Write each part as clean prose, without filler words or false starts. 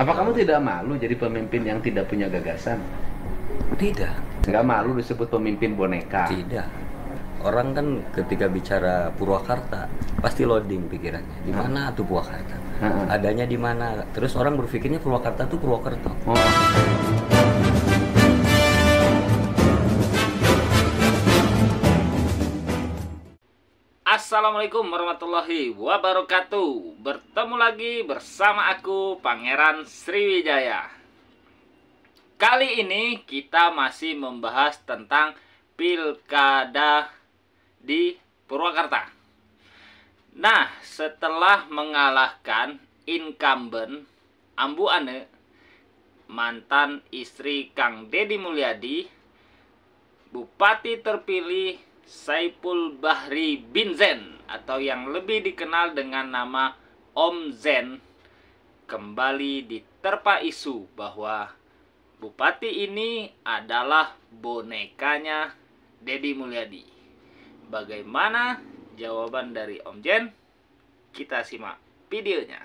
Apa kamu tidak malu jadi pemimpin yang tidak punya gagasan? Tidak. Nggak malu disebut pemimpin boneka? Tidak. Orang kan ketika bicara Purwakarta pasti loading pikirannya. Di mana tuh Purwakarta? Adanya di mana? Terus orang berpikirnya Purwakarta tuh Purwokerto. Assalamualaikum warahmatullahi wabarakatuh. Bertemu lagi bersama aku, Pangeran Sriwijaya. Kali ini kita masih membahas tentang pilkada di Purwakarta. Nah, setelah mengalahkan incumbent Ambu Ane, mantan istri Kang Deddy Mulyadi, Bupati terpilih Saipul Bahri bin Zain atau yang lebih dikenal dengan nama Om Zen kembali diterpa isu bahwa bupati ini adalah bonekanya Deddy Mulyadi. Bagaimana jawaban dari Om Zen? Kita simak videonya.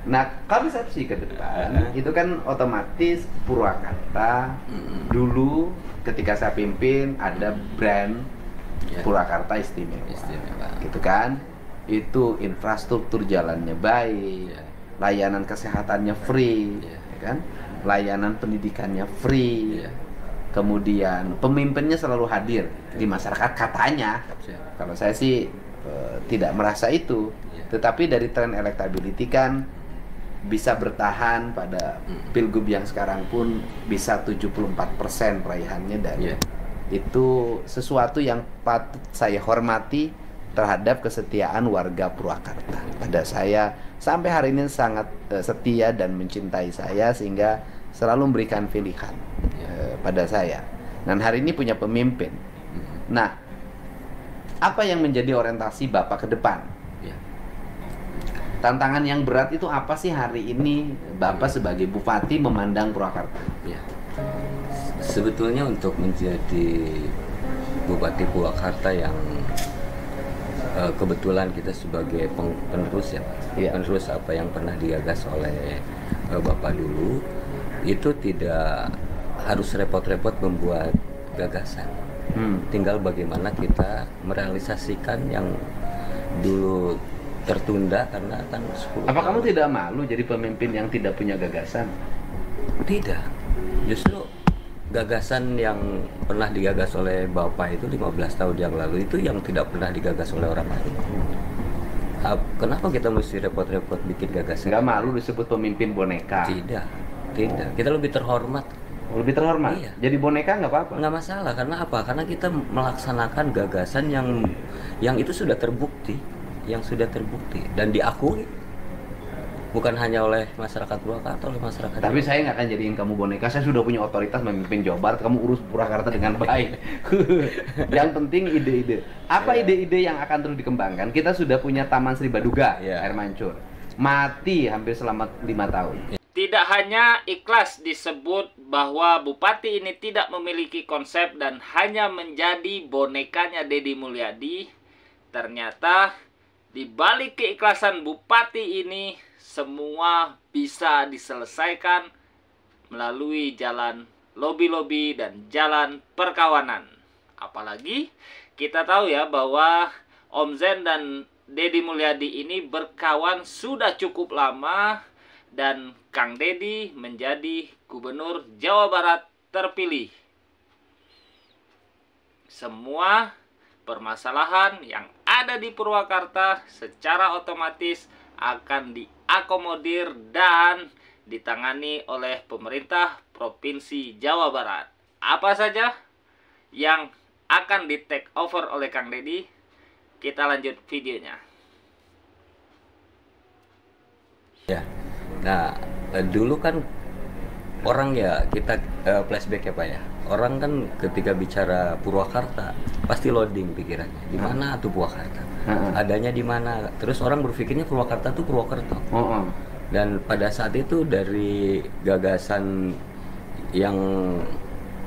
Nah, konsepsi ke depan itu kan otomatis Purwakarta dulu ketika saya pimpin ada brand Purwakarta Istimewa. Gitu kan? Itu infrastruktur jalannya baik, layanan kesehatannya free, ya kan? Layanan pendidikannya free. Kemudian pemimpinnya selalu hadir di masyarakat katanya. Kalau saya sih tidak merasa itu. Tetapi dari tren elektability kan bisa bertahan pada pilgub yang sekarang pun bisa 74% raihannya, dan itu sesuatu yang patut saya hormati terhadap kesetiaan warga Purwakarta pada saya. Sampai hari ini sangat setia dan mencintai saya sehingga selalu memberikan pilihan pada saya. Dan hari ini punya pemimpin. Nah, apa yang menjadi orientasi Bapak ke depan? Tantangan yang berat itu apa sih hari ini Bapak sebagai Bupati memandang Purwakarta? Sebetulnya untuk menjadi Bupati Purwakarta yang kebetulan kita sebagai penerus penerus apa yang pernah digagas oleh Bapak dulu, itu tidak harus repot-repot membuat gagasan. Tinggal bagaimana kita merealisasikan yang dulu tertunda karena kan 10 Apa kamu tahun. tidak malu jadi pemimpin yang tidak punya gagasan? Tidak. Justru gagasan yang pernah digagas oleh Bapak itu 15 tahun yang lalu itu yang tidak pernah digagas oleh orang lain. Kenapa kita mesti repot-repot bikin gagasan? Nggak malu disebut pemimpin boneka? Tidak. Kita lebih terhormat. Lebih terhormat? Iya. Jadi boneka nggak apa-apa? Nggak masalah. Karena apa? Karena kita melaksanakan gagasan yang itu sudah terbukti. Yang sudah terbukti dan diakui bukan hanya oleh masyarakat Purwakarta, oleh masyarakat. Tapi saya nggak akan jadiin kamu boneka. Saya sudah punya otoritas memimpin Jawa Barat. Kamu urus Purwakarta dengan baik. Yang penting ide-ide. Apa ide-ide yang akan terus dikembangkan? Kita sudah punya Taman Sri Baduga, Air Mancur. Mati hampir selama 5 tahun. Tidak hanya ikhlas disebut bahwa bupati ini tidak memiliki konsep dan hanya menjadi bonekanya Deddy Mulyadi, ternyata di balik keikhlasan bupati ini semua bisa diselesaikan melalui jalan lobi-lobi dan jalan perkawanan. Apalagi kita tahu ya bahwa Om Zen dan Deddy Mulyadi ini berkawan sudah cukup lama dan Kang Deddy menjadi Gubernur Jawa Barat terpilih. Semua permasalahan yang ada di Purwakarta secara otomatis akan diakomodir dan ditangani oleh pemerintah Provinsi Jawa Barat. Apa saja yang akan di take over oleh Kang Deddy? Kita lanjut videonya. Nah, dulu kan orang kita flashback ya Pak ya. Orang kan ketika bicara Purwakarta pasti loading pikirannya. Di mana tuh Purwakarta? Adanya di mana? Terus orang berpikirnya Purwakarta tuh Purwokerto. Dan pada saat itu dari gagasan yang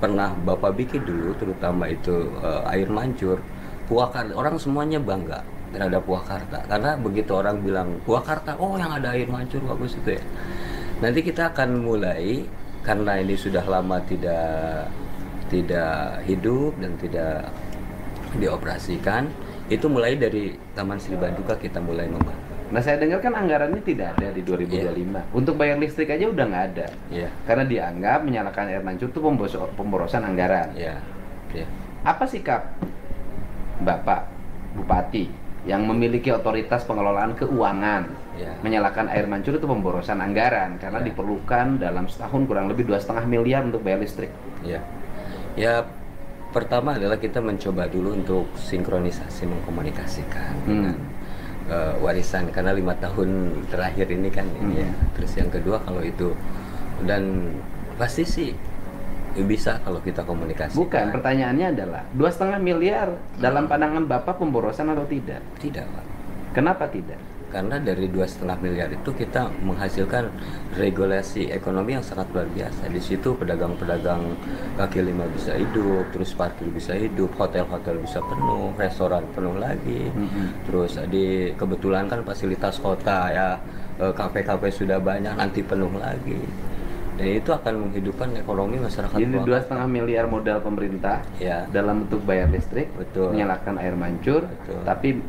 pernah Bapak bikin dulu, terutama itu air mancur, Purwakarta, orang semuanya bangga terhadap Purwakarta. Karena begitu orang bilang Purwakarta, oh yang ada air mancur bagus itu ya. Nanti kita akan mulai, karena ini sudah lama tidak hidup dan tidak dioperasikan, itu mulai dari Taman Sri Baduga kita mulai membangun. Nah, saya dengar kan anggarannya tidak ada di 2025. Untuk bayar listrik aja udah nggak ada. Karena dianggap menyalakan air mancur itu pemborosan anggaran. Apa sikap Bapak Bupati yang memiliki otoritas pengelolaan keuangan menyalakan air mancur itu pemborosan anggaran karena diperlukan dalam setahun kurang lebih 2,5 miliar untuk bayar listrik? Ya, pertama adalah kita mencoba dulu untuk sinkronisasi, mengkomunikasikan dengan warisan, karena 5 tahun terakhir ini kan ini ya. Terus yang kedua, kalau itu, dan pasti sih bisa kalau kita komunikasi. Bukan, pertanyaannya adalah 2,5 miliar dalam pandangan Bapak pemborosan atau tidak? Tidak, Pak. Kenapa tidak? Karena dari 2,5 miliar itu kita menghasilkan regulasi ekonomi yang sangat luar biasa. Di situ pedagang-pedagang kaki lima bisa hidup, terus parkir bisa hidup, hotel-hotel bisa penuh, restoran penuh lagi. Terus kebetulan kan fasilitas kota ya, kafe-kafe sudah banyak, nanti penuh lagi. Dan itu akan menghidupkan ekonomi masyarakat. Jadi 2,5 miliar modal pemerintah dalam bentuk bayar listrik, menyalakan air mancur, tapi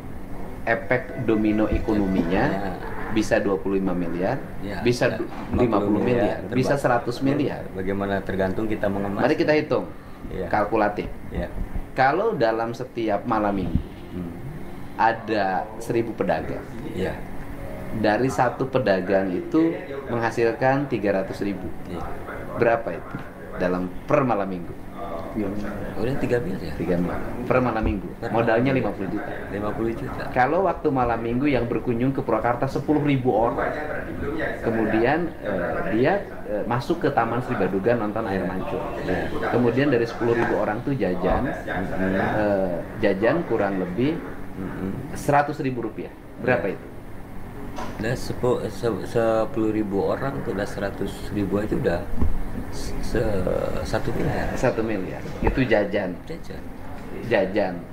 efek domino ekonominya bisa 25 miliar, bisa 50 miliar, bisa 100 miliar. Bagaimana tergantung kita mengemas. Mari kita hitung, kalkulatif. Kalau dalam setiap malam minggu ada 1.000 pedagang, dari satu pedagang itu menghasilkan 300.000. Berapa itu dalam per malam minggu? Udah 3 miliar. 3 miliar per malam minggu. Modalnya 50 juta. 50 juta. Kalau waktu malam minggu yang berkunjung ke Purwakarta 10.000 orang, kemudian dia masuk ke Taman Sri Baduga nonton air mancur. Kemudian dari 10.000 orang tuh jajan kurang lebih 100.000 rupiah. Berapa itu? Nah, 10.000 orang tuh udah 100.000 aja udah 1 miliar. 1 miliar. Itu jajan.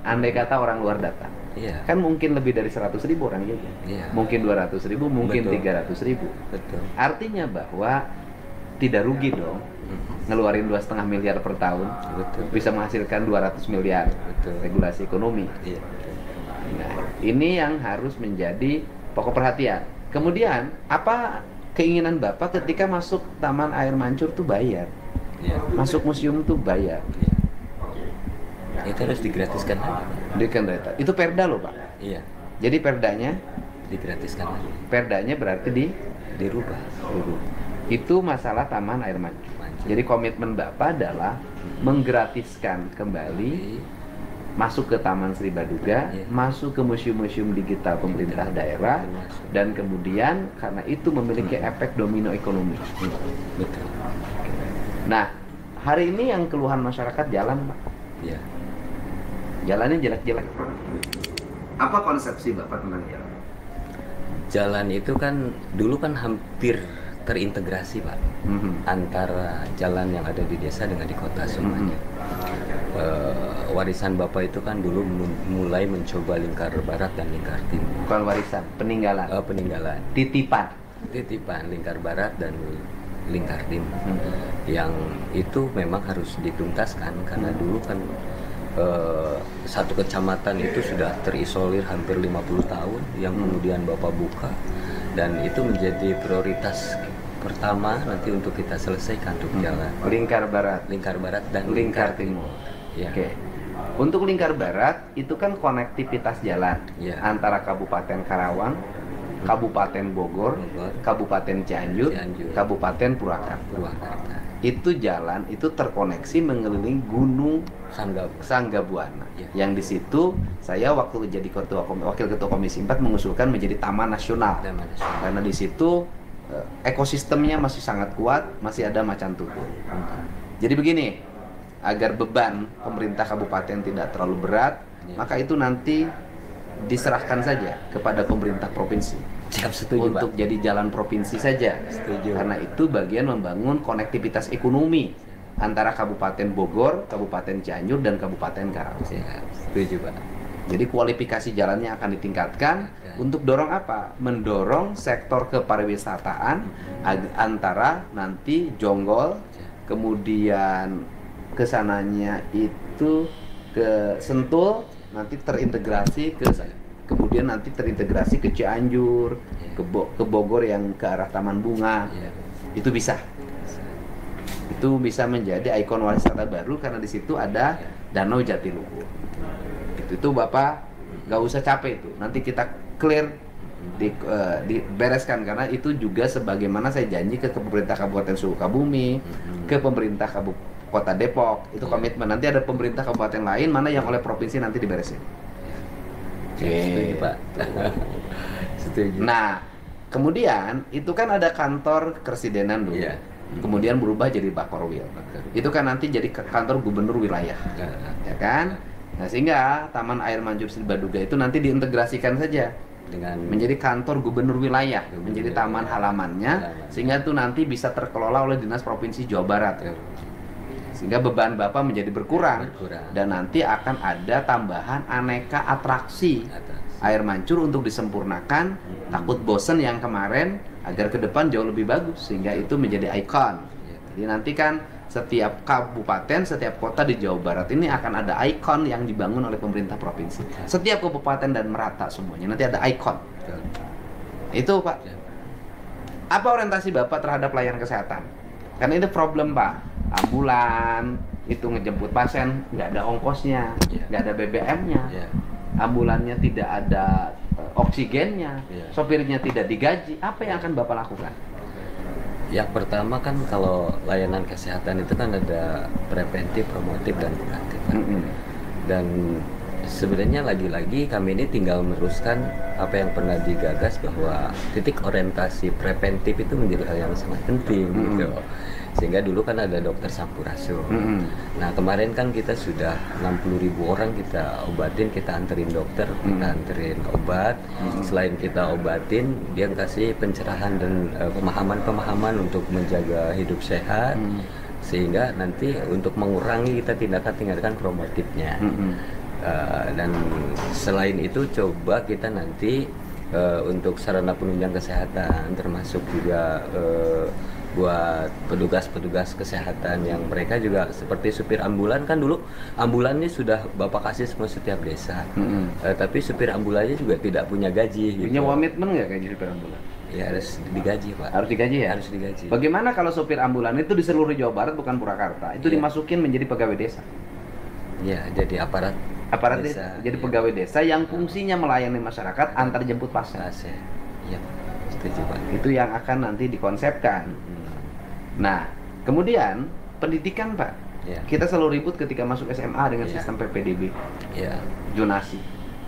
Andai kata orang luar datang, kan mungkin lebih dari 100.000 orang jajan. Mungkin 200.000, mungkin 300.000. Artinya bahwa tidak rugi dong ngeluarin 2,5 miliar per tahun. Bisa menghasilkan 200 miliar. Regulasi ekonomi. Nah, ini yang harus menjadi pokok perhatian. Kemudian, apa keinginan Bapak ketika masuk Taman Air Mancur tuh bayar? Masuk museum tuh bayar. Itu harus digratiskan lagi. Itu perda loh, Pak. Jadi perdanya digratiskan lagi. Perdanya berarti dirubah. Itu masalah Taman Air Mancur. Jadi komitmen Bapak adalah menggratiskan kembali masuk ke Taman Sri Baduga, masuk ke museum-museum digital pemerintah daerah, dan kemudian karena itu memiliki efek domino ekonomi. Nah, hari ini yang keluhan masyarakat jalan, Pak. Jalannya jelek-jelek. Apa konsepsi Bapak tentang jalan? Jalan itu kan dulu kan hampir terintegrasi, Pak, antara jalan yang ada di desa dengan di kota semuanya. Warisan Bapak itu kan dulu mulai mencoba lingkar barat dan lingkar timur. Bukan warisan, peninggalan. Peninggalan. Titipan lingkar barat dan lingkar timur. Yang itu memang harus dituntaskan karena dulu kan satu kecamatan itu sudah terisolir hampir 50 tahun yang kemudian Bapak buka, dan itu menjadi prioritas pertama nanti untuk kita selesaikan untuk jalan. Lingkar barat dan lingkar timur. Oke. Untuk lingkar barat itu kan konektivitas jalan antara Kabupaten Karawang, Kabupaten Bogor, Kabupaten Cianjur, Kabupaten Purwakarta. Itu jalan itu terkoneksi mengelilingi Gunung Sanggabuana. Yang di situ saya waktu jadi wakil ketua Komisi 4 mengusulkan menjadi taman nasional. Karena di situ ekosistemnya masih sangat kuat, masih ada macan tutul. Jadi begini, agar beban pemerintah kabupaten tidak terlalu berat, maka itu nanti diserahkan saja kepada pemerintah provinsi. Setuju, untuk Pak. Jadi jalan provinsi saja. Setuju. Karena itu bagian membangun konektivitas ekonomi antara Kabupaten Bogor, Kabupaten Cianjur, dan Kabupaten Karawang. Setuju, Pak. Jadi kualifikasi jalannya akan ditingkatkan untuk dorong apa? Mendorong sektor kepariwisataan antara nanti Jonggol, kemudian kesananya itu ke Sentul, nanti terintegrasi kemudian nanti terintegrasi ke Cianjur, ke Bogor yang ke arah Taman Bunga. Itu bisa. Itu bisa menjadi ikon wisata baru karena di situ ada Danau Jatiluhur. Itu Bapak nggak usah capek itu. Nanti kita clear dibereskan karena itu juga sebagaimana saya janji ke pemerintah Kabupaten Sukabumi, ke pemerintah Kota Depok, itu komitmen. Nanti ada pemerintah kabupaten lain mana yang oleh provinsi nanti diberesin. Setuju, Pak. Setuju. Nah, kemudian itu kan ada kantor keresidenan dulu. Kemudian berubah jadi Bakorwil. Itu kan nanti jadi kantor gubernur wilayah. Ya kan? Nah, sehingga Taman Air Mancur Baduga itu nanti diintegrasikan saja dengan menjadi kantor gubernur wilayah, menjadi taman halamannya, sehingga itu nanti bisa terkelola oleh Dinas Provinsi Jawa Barat. Sehingga beban Bapak menjadi berkurang. Dan nanti akan ada tambahan aneka atraksi air mancur untuk disempurnakan, takut bosen yang kemarin, agar ke depan jauh lebih bagus, sehingga itu menjadi ikon. Jadi nanti kan setiap kabupaten, setiap kota di Jawa Barat ini akan ada ikon yang dibangun oleh pemerintah provinsi. Setiap kabupaten dan merata semuanya nanti ada ikon. Itu Pak. Apa orientasi Bapak terhadap layanan kesehatan? Karena itu problem Pak. Ambulan itu ngejemput pasien nggak ada ongkosnya, nggak ada BBM-nya, ambulannya tidak ada oksigennya, sopirnya tidak digaji. Apa yang akan Bapak lakukan? Yang pertama kan kalau layanan kesehatan itu kan ada preventif, promotif, dan kuratif. Dan sebenarnya lagi-lagi kami ini tinggal meneruskan apa yang pernah digagas bahwa titik orientasi preventif itu menjadi hal yang sangat penting gitu. Sehingga dulu kan ada dokter sampurasun. Nah kemarin kan kita sudah 60.000 orang kita obatin, kita anterin dokter, kita anterin obat. Selain kita obatin, dia kasih pencerahan dan pemahaman-pemahaman untuk menjaga hidup sehat. Sehingga nanti untuk mengurangi kita tindakan promotifnya. Dan selain itu coba kita nanti untuk sarana penunjang kesehatan, termasuk juga buat petugas-petugas kesehatan yang mereka juga seperti supir ambulan. Kan dulu ambulan ini sudah Bapak kasih semua setiap desa, tapi supir ambulannya juga tidak punya gaji. Punya komitmen nggak gaji supir ambulan? Ya harus digaji Pak. Harus digaji ya? Harus digaji. Bagaimana kalau supir ambulan itu di seluruh Jawa Barat, bukan Purwakarta, itu dimasukin menjadi pegawai desa? Ya, jadi aparat desa, jadi pegawai desa yang fungsinya melayani masyarakat antar jemput pasien. Iya, setuju Pak. Itu yang akan nanti dikonsepkan. Nah, kemudian pendidikan Pak. Kita selalu ribut ketika masuk SMA dengan sistem PPDB. Zonasi.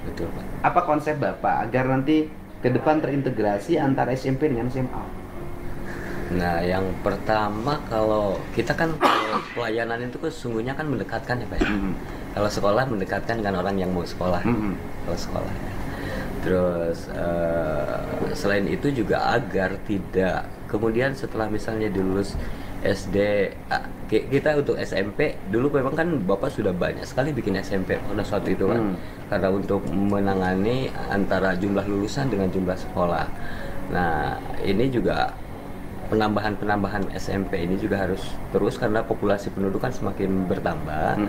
Betul Pak. Apa konsep Bapak agar nanti ke depan terintegrasi antara SMP dengan SMA? Nah, yang pertama kalau kita kan pelayanan itu sesungguhnya kan mendekatkan ya Pak ya. Kalau sekolah mendekatkan dengan orang yang mau sekolah. Kalau sekolah ya. Terus selain itu juga agar tidak kemudian setelah misalnya dilulus SD, kita untuk SMP dulu memang kan Bapak sudah banyak sekali bikin SMP pada saat itu kan, karena untuk menangani antara jumlah lulusan dengan jumlah sekolah. Nah ini juga penambahan SMP ini juga harus terus karena populasi penduduk kan semakin bertambah.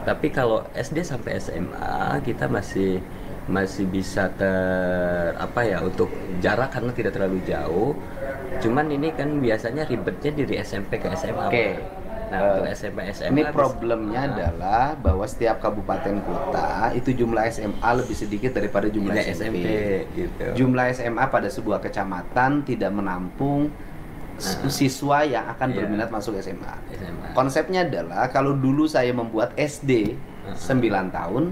Tapi kalau SD sampai SMA kita masih bisa untuk jarak karena tidak terlalu jauh. Cuman ini kan biasanya ribetnya dari SMP ke SMA. Nah, untuk SMP SMA ini problemnya adalah bahwa setiap kabupaten kota itu jumlah SMA lebih sedikit daripada jumlah SMP. Gitu. Jumlah SMA pada sebuah kecamatan tidak menampung siswa yang akan berminat masuk SMA. Konsepnya adalah kalau dulu saya membuat SD 9 tahun,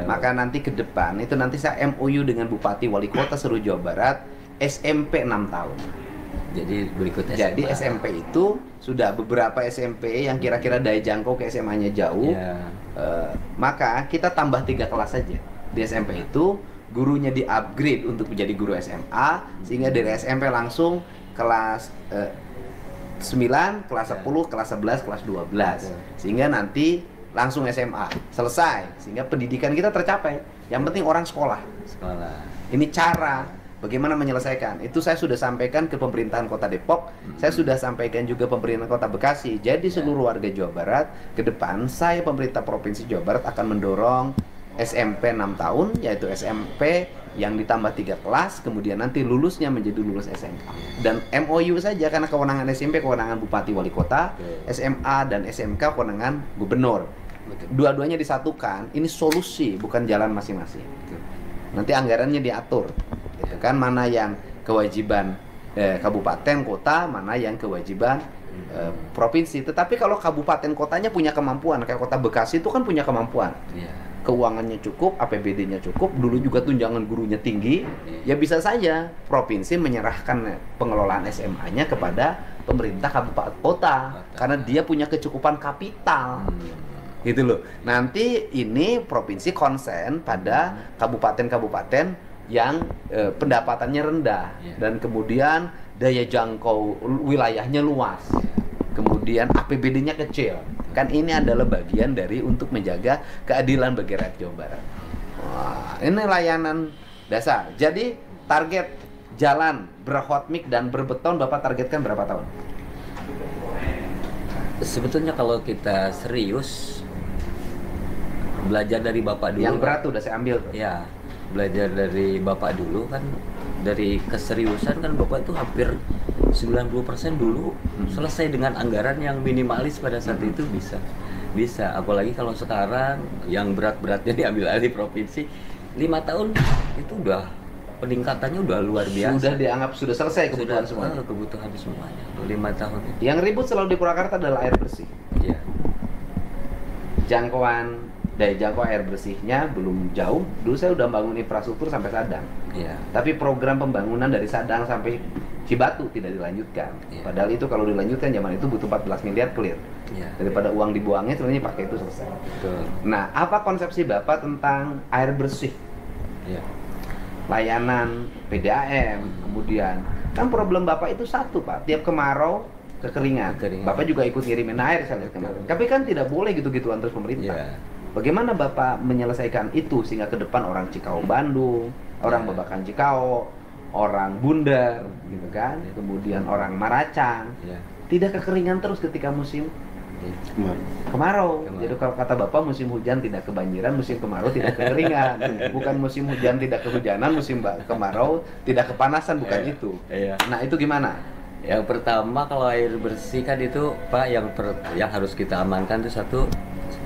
maka nanti ke depan itu nanti saya MOU dengan Bupati Wali Kota seluruh Jawa Barat SMP 6 tahun. Jadi berikut SMA. Jadi SMP itu sudah beberapa SMP yang kira-kira daya jangkau ke SMA-nya jauh. Maka kita tambah 3 kelas saja. Di SMP itu gurunya di-upgrade untuk menjadi guru SMA, sehingga dari SMP langsung kelas 9, kelas 10, kelas 11, kelas 12. Sehingga nanti langsung SMA selesai, sehingga pendidikan kita tercapai. Yang penting orang sekolah. Ini cara bagaimana menyelesaikan. Itu saya sudah sampaikan ke pemerintahan Kota Depok, saya sudah sampaikan juga pemerintahan Kota Bekasi. Jadi seluruh warga Jawa Barat, ke depan saya pemerintah Provinsi Jawa Barat akan mendorong SMP 6 tahun, yaitu SMP yang ditambah 3 kelas, kemudian nanti lulusnya menjadi lulus SMK. Dan MOU saja, karena kewenangan SMP kewenangan Bupati Wali Kota, SMA dan SMK kewenangan Gubernur. Dua-duanya disatukan, ini solusi, bukan jalan masing-masing. Nanti anggarannya diatur, gitu kan, mana yang kewajiban kabupaten, kota, mana yang kewajiban provinsi. Tetapi kalau kabupaten kotanya punya kemampuan, kayak Kota Bekasi itu kan punya kemampuan, keuangannya cukup, APBD-nya cukup, dulu juga tunjangan gurunya tinggi, ya bisa saja provinsi menyerahkan pengelolaan SMA-nya kepada pemerintah kabupaten kota, karena dia punya kecukupan kapital. Gitu loh. Nanti ini provinsi konsen pada kabupaten-kabupaten yang pendapatannya rendah dan kemudian daya jangkau wilayahnya luas, kemudian APBD-nya kecil. Kan ini adalah bagian dari untuk menjaga keadilan bagi rakyat Jawa Barat. Wah, ini layanan dasar. Jadi target jalan berhotmik dan berbeton Bapak targetkan berapa tahun? Sebetulnya kalau kita serius belajar dari Bapak dulu. Yang berat tuh udah saya ambil tuh. Ya, belajar dari Bapak dulu kan, dari keseriusan kan Bapak tuh hampir 90% dulu selesai dengan anggaran yang minimalis pada saat itu bisa. Apalagi kalau sekarang yang berat-beratnya diambil alih provinsi, 5 tahun itu udah peningkatannya udah luar biasa. Sudah dianggap sudah selesai kebutuhan semuanya. Kebutuhan semuanya 5 tahun itu. Yang ribut selalu di Purwakarta adalah air bersih. Iya. Jangkauan daya jangkau air bersihnya belum jauh. Dulu saya udah bangun infrastruktur sampai Sadang. Iya. Tapi program pembangunan dari Sadang sampai Cibatu tidak dilanjutkan. Iya. Padahal itu kalau dilanjutkan zaman itu butuh 14 miliar clear. Iya. Daripada uang dibuangnya sebenarnya pakai itu selesai. Betul. Nah, apa konsepsi Bapak tentang air bersih? Iya. Layanan PDAM, kemudian kan problem Bapak itu satu, Pak. Tiap kemarau kekeringan. Bapak juga ikut ngirimin air saya lihat kemarin. Tapi kan tidak boleh gitu-gituan terus pemerintah. Iya. Bagaimana Bapak menyelesaikan itu sehingga ke depan orang Cikau Bandung, orang Babakan Cikau, orang Bundar, gitu kan, kemudian orang Maracang, tidak kekeringan terus ketika musim kemarau. Jadi kalau kata Bapak musim hujan tidak kebanjiran, musim kemarau tidak kekeringan. Bukan musim hujan tidak kehujanan, musim kemarau tidak kepanasan, bukan itu. Nah itu gimana? Yang pertama kalau air bersih kan itu Pak yang harus kita amankan itu satu,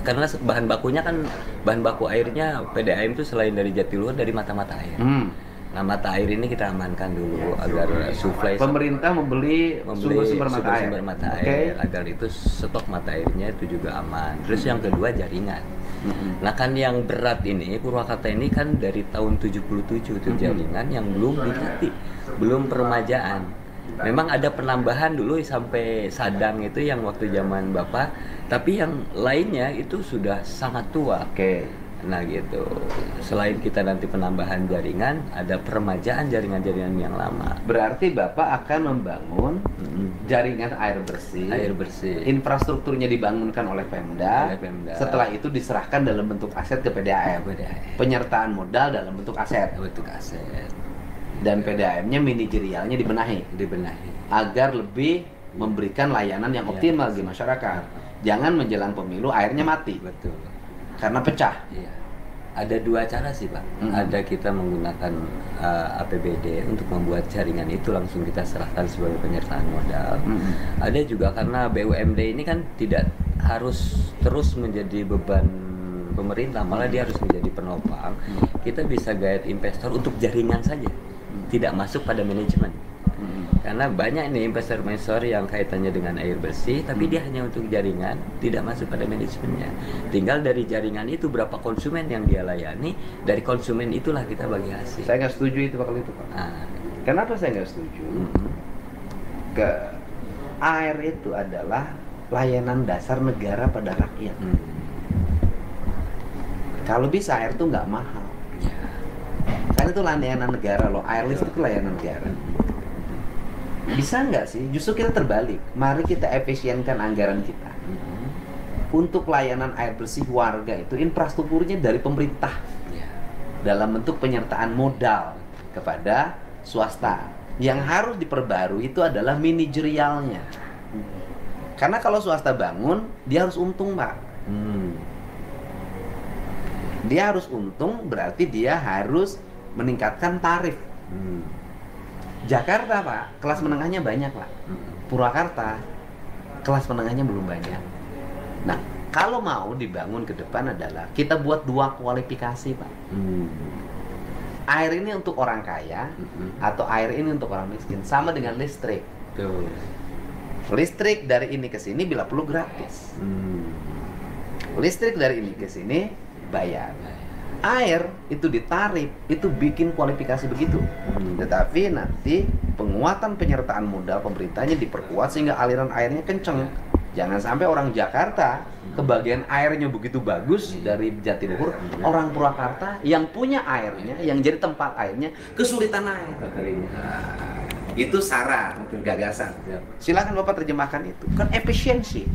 karena bahan bakunya kan bahan baku airnya PDAM itu selain dari Jatiluhur dari mata-mata air. Nah mata air ini kita amankan dulu agar suplai. Pemerintah membeli sumber mata air agar itu stok mata airnya itu juga aman. Terus yang kedua jaringan. Nah kan yang berat ini Purwakarta ini kan dari tahun 77 itu jaringan yang belum diganti, belum peremajaan. Memang ada penambahan dulu sampai Sadang itu yang waktu zaman Bapak, tapi yang lainnya itu sudah sangat tua. Nah gitu. Selain kita nanti penambahan jaringan, ada peremajaan jaringan-jaringan yang lama. Berarti Bapak akan membangun jaringan air bersih. Infrastrukturnya dibangunkan oleh Pemda. Setelah itu diserahkan dalam bentuk aset ke PDAM. Penyertaan modal dalam bentuk aset. Dan PDAM-nya manajerialnya dibenahi agar lebih memberikan layanan yang optimal bagi masyarakat. Jangan menjelang pemilu airnya mati. Betul. Karena pecah. Ada dua cara sih Pak. Ada kita menggunakan APBD untuk membuat jaringan itu langsung kita serahkan sebagai penyertaan modal. Ada juga karena BUMD ini kan tidak harus terus menjadi beban pemerintah, malah dia harus menjadi penopang. Kita bisa guide investor untuk jaringan saja, tidak masuk pada manajemen. Karena banyak nih investor-investor yang kaitannya dengan air bersih, tapi dia hanya untuk jaringan, tidak masuk pada manajemennya. Tinggal dari jaringan itu berapa konsumen yang dia layani, dari konsumen itulah kita bagi hasil. Saya nggak setuju itu Pak, itu Pak. Kenapa saya nggak setuju? Air itu adalah layanan dasar negara pada rakyat. Kalau bisa air itu nggak mahal. Karena itu layanan negara loh, air listrik itu layanan negara. Bisa nggak sih? Justru kita terbalik. Mari kita efisienkan anggaran kita. Untuk layanan air bersih warga itu infrastrukturnya dari pemerintah. dalam bentuk penyertaan modal kepada swasta. Yang harus diperbarui itu adalah manajerialnya. Karena kalau swasta bangun, dia harus untung, Pak. Dia harus untung, berarti dia harus meningkatkan tarif. Jakarta, Pak, kelas menengahnya banyak, Pak. Purwakarta, kelas menengahnya belum banyak. Nah, kalau mau dibangun ke depan adalah kita buat 2 kualifikasi, Pak. Air ini untuk orang kaya atau air ini untuk orang miskin, sama dengan listrik. Betul. Listrik dari ini ke sini bila perlu gratis. Listrik dari ini ke sini bayar. Air itu ditarif, itu bikin kualifikasi begitu. Tetapi nanti penguatan penyertaan modal pemerintahnya diperkuat sehingga aliran airnya kenceng. Jangan sampai orang Jakarta kebagian airnya begitu bagus dari Jatiluhur, orang Purwakarta yang punya airnya, yang jadi tempat airnya kesulitan air. Itu saran, gagasan. Silakan Bapak terjemahkan itu. Kan efisiensi.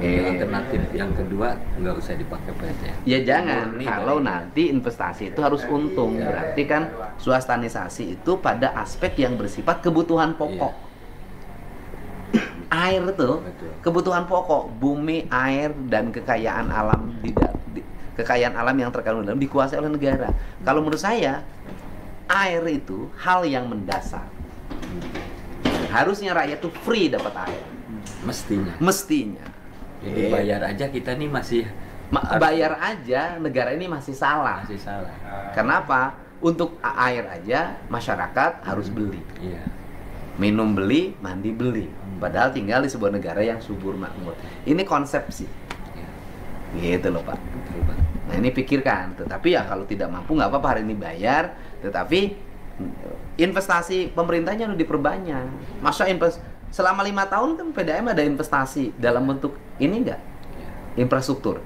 Alternatif yang kedua nggak usah dipakai PT. Ya jangan. Kalau nanti investasi itu harus untung, berarti kan swastanisasi itu pada aspek yang bersifat kebutuhan pokok. Air itu kebutuhan pokok, bumi, air, dan kekayaan alam kekayaan alam yang terkandung dalam dikuasai oleh negara. Kalau menurut saya, air itu hal yang mendasar. Harusnya rakyat itu free dapat air. Mestinya. Jadi bayar aja kita nih masih bayar aja, negara ini masih salah. Kenapa? Untuk air aja masyarakat harus beli. Minum beli, mandi beli. Padahal tinggal di sebuah negara yang subur makmur. Ini konsepsi. Gitu loh, Pak. Nah, ini pikirkan. Tetapi ya kalau tidak mampu nggak apa-apa hari ini bayar. Tetapi investasi pemerintahnya harus diperbanyak. Masa selama 5 tahun kan PDAM ada investasi dalam bentuk ini nggak? Infrastruktur.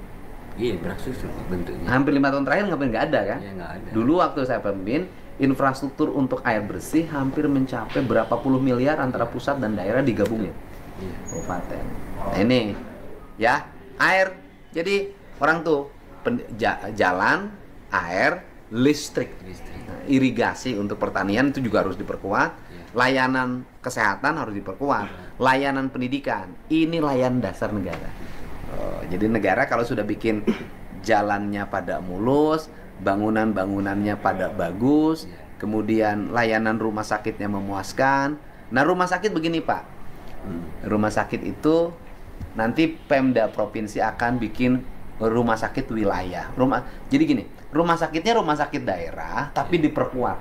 Iya, infrastruktur bentuknya. Hampir 5 tahun terakhir nggak ada kan? Iya, nggak ada. Dulu waktu saya pemimpin, infrastruktur untuk air bersih hampir mencapai berapa puluh miliar antara pusat dan daerah digabungin. Kabupaten. Nah, ini ya, air. Jadi orang tuh jalan, air, listrik. Nah, irigasi untuk pertanian itu juga harus diperkuat. Layanan kesehatan harus diperkuat. Layanan pendidikan. Ini layanan dasar negara. Jadi negara kalau sudah bikin jalannya pada mulus, bangunan-bangunannya pada bagus, kemudian layanan rumah sakitnya memuaskan. Nah, rumah sakit begini, Pak. Rumah sakit itu nanti Pemda provinsi akan bikin rumah sakit wilayah. Jadi gini, rumah sakitnya rumah sakit daerah tapi diperkuat.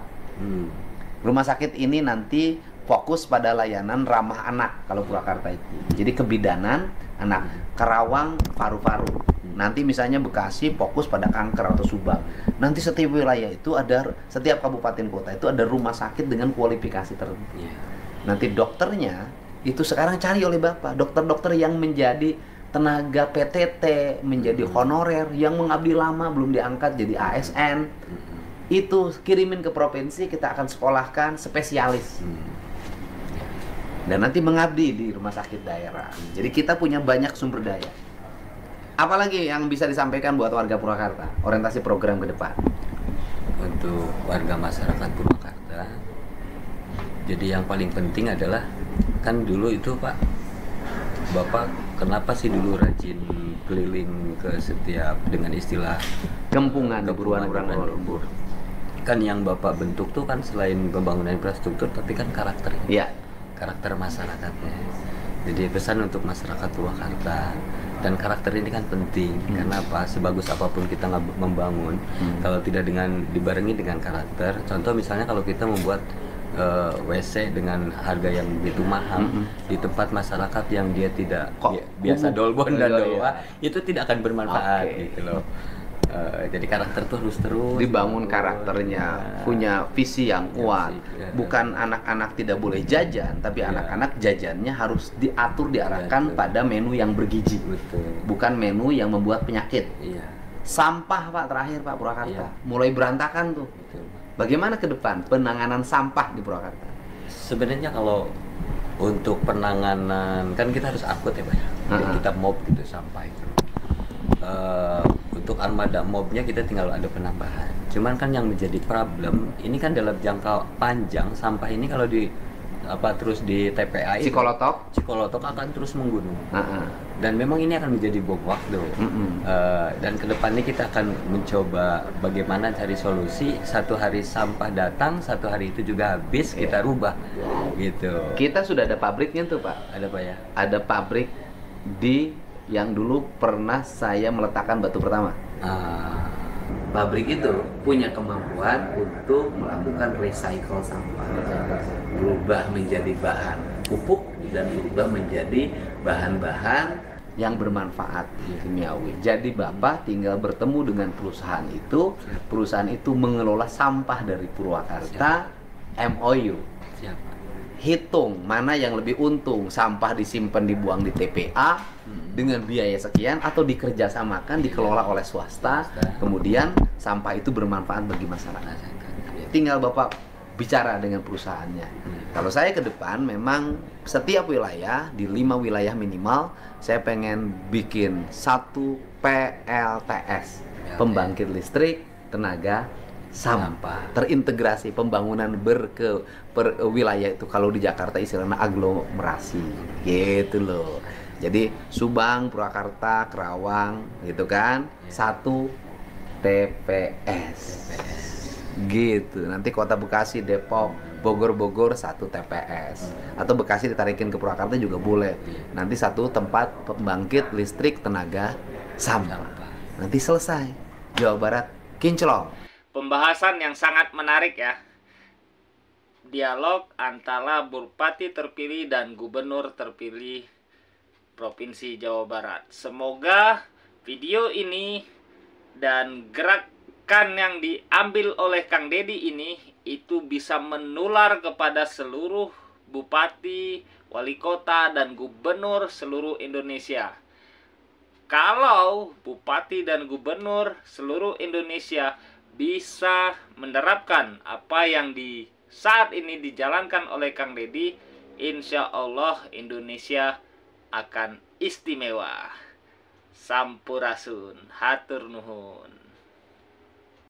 Rumah sakit ini nanti fokus pada layanan ramah anak kalau Purwakarta itu. Jadi kebidanan anak, Karawang paru-paru. Nanti misalnya Bekasi fokus pada kanker atau subang. Nanti setiap wilayah itu ada, setiap kabupaten kota itu ada rumah sakit dengan kualifikasi tertentu. Nanti dokternya itu sekarang cari oleh Bapak, dokter-dokter yang menjadi tenaga PTT, menjadi honorer, yang mengabdi lama belum diangkat jadi ASN. Itu kirimin ke provinsi, kita akan sekolahkan spesialis. Dan nanti mengabdi di rumah sakit daerah. Jadi kita punya banyak sumber daya. Apalagi yang bisa disampaikan buat warga Purwakarta, orientasi program ke depan? Untuk warga masyarakat Purwakarta, jadi yang paling penting adalah, kan dulu itu Pak, Bapak kenapa sih dulu rajin keliling ke setiap dengan istilah Kempungan, buruan orang lembur. Kan yang Bapak bentuk tuh kan selain pembangunan infrastruktur, tapi kan karakter. Iya. Karakter masyarakatnya. Jadi pesan untuk masyarakat Purwakarta, dan karakter ini kan penting. Karena apa? Sebagus apapun kita membangun, kalau tidak dibarengi dengan karakter. Contoh misalnya kalau kita membuat WC dengan harga yang begitu mahal di tempat masyarakat yang dia tidak biasa dolbon dan doa, itu tidak akan bermanfaat gitu loh. Jadi karakter tuh harus terus dibangun karakternya, punya visi yang kuat. Bukan anak-anak tidak boleh jajan, tapi anak-anak jajannya harus diatur, diarahkan pada menu yang bergizi. Bukan menu yang membuat penyakit. Sampah, Pak, terakhir Pak, Purwakarta mulai berantakan tuh. Bagaimana ke depan penanganan sampah di Purwakarta? Sebenarnya kalau untuk penanganan kan kita harus akut ya Pak. Kita mob gitu sampah itu. untuk armada mobnya kita tinggal ada penambahan. Cuman kan yang menjadi problem ini kan dalam jangka panjang sampah ini kalau di terus di TPA itu, Cikolotok akan terus menggunung. Dan memang ini akan menjadi bom waktu. Dan kedepannya kita akan mencoba bagaimana cari solusi. Satu hari sampah datang, satu hari itu juga habis, kita rubah gitu. Kita sudah ada pabriknya tuh Pak. Ada Pak ya? Ada pabrik di yang dulu pernah saya meletakkan batu pertama. Pabrik itu punya kemampuan untuk melakukan recycle sampah, berubah menjadi bahan pupuk dan berubah menjadi bahan-bahan yang bermanfaat kimiawi. Jadi Bapak tinggal bertemu dengan perusahaan itu mengelola sampah dari Purwakarta. MOU. Hitung mana yang lebih untung, sampah disimpan dibuang di TPA dengan biaya sekian atau dikerjasamakan dikelola oleh swasta, kemudian sampah itu bermanfaat bagi masyarakat. Tinggal Bapak bicara dengan perusahaannya. Kalau saya ke depan memang setiap wilayah, di 5 wilayah minimal, saya pengen bikin 1 PLTS, pembangkit listrik tenaga sampah, terintegrasi pembangunan per wilayah itu. Kalau di Jakarta istilahnya aglomerasi gitu loh. Jadi Subang, Purwakarta, Kerawang gitu kan, 1 TPS gitu. Nanti Kota Bekasi, Depok, Bogor 1 TPS, atau Bekasi ditarikin ke Purwakarta juga boleh. Nanti 1 tempat pembangkit listrik tenaga sampah. Nanti selesai Jawa Barat kinclong. Pembahasan yang sangat menarik ya. Dialog antara Bupati terpilih dan Gubernur terpilih Provinsi Jawa Barat. Semoga video ini dan gerakan yang diambil oleh Kang Dedi ini itu bisa menular kepada seluruh bupati, wali kota, dan gubernur seluruh Indonesia. Kalau bupati dan gubernur seluruh Indonesia bisa menerapkan apa yang saat ini dijalankan oleh Kang Dedi, insya Allah Indonesia akan istimewa. Sampurasun, hatur nuhun.